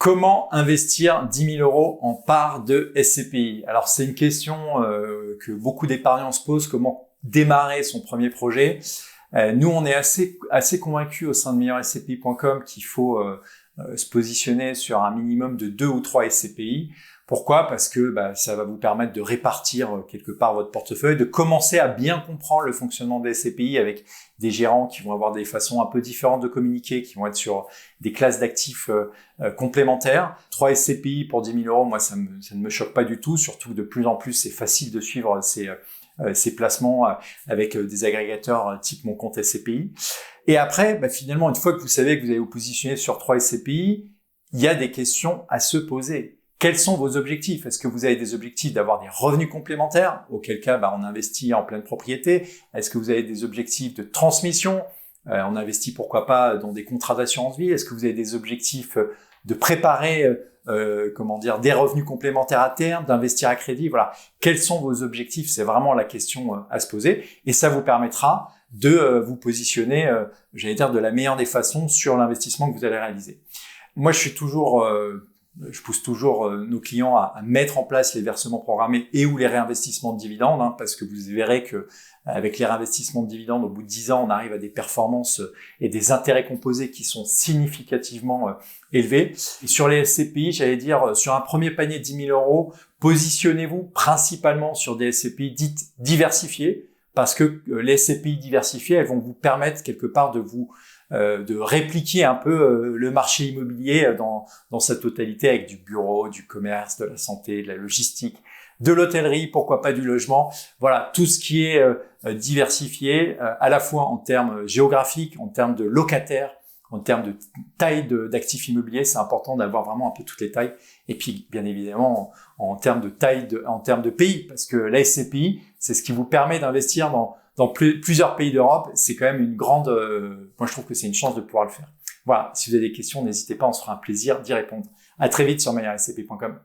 Comment investir 10 000 € en part de SCPI? Alors, c'est une question que beaucoup d'épargnants se posent. Comment démarrer son premier projet? Nous, on est assez convaincus au sein de meilleurscpi.com qu'il faut se positionner sur un minimum de 2 ou 3 SCPI. Pourquoi? Parce que ça va vous permettre de répartir quelque part votre portefeuille, de commencer à bien comprendre le fonctionnement des SCPI avec des gérants qui vont avoir des façons un peu différentes de communiquer, qui vont être sur des classes d'actifs complémentaires. 3 SCPI pour 10 000 €, moi, ça ne me choque pas du tout, surtout que de plus en plus, c'est facile de suivre ces placements avec des agrégateurs type Mon Compte SCPI. Et après, finalement, une fois que vous savez que vous allez vous positionner sur 3 SCPI, il y a des questions à se poser. Quels sont vos objectifs? Est-ce que vous avez des objectifs d'avoir des revenus complémentaires? Auquel cas, on investit en pleine propriété. Est-ce que vous avez des objectifs de transmission? On investit pourquoi pas dans des contrats d'assurance vie. Est-ce que vous avez des objectifs de préparer des revenus complémentaires à terme, d'investir à crédit? Voilà. Quels sont vos objectifs? C'est vraiment la question à se poser. Et ça vous permettra de vous positionner, de la meilleure des façons sur l'investissement que vous allez réaliser. Moi, je pousse toujours nos clients à mettre en place les versements programmés et ou les réinvestissements de dividendes, parce que vous verrez que avec les réinvestissements de dividendes, au bout de 10 ans, on arrive à des performances et des intérêts composés qui sont significativement élevés. Et sur les SCPI, sur un premier panier de 10 000 €, positionnez-vous principalement sur des SCPI dites diversifiées, parce que les SCPI diversifiées, elles vont vous permettre quelque part de répliquer un peu le marché immobilier dans sa totalité, avec du bureau, du commerce, de la santé, de la logistique, de l'hôtellerie, pourquoi pas du logement. Voilà, tout ce qui est diversifié, à la fois en termes géographiques, en termes de locataires, en termes de taille d'actifs immobiliers. C'est important d'avoir vraiment un peu toutes les tailles. Et puis, bien évidemment, en termes de taille, en termes de pays, parce que la SCPI, c'est ce qui vous permet d'investir dans plusieurs pays d'Europe. C'est quand même une grande... moi, je trouve que c'est une chance de pouvoir le faire. Voilà, si vous avez des questions, n'hésitez pas, on se fera un plaisir d'y répondre. À très vite sur meilleurscpi.com.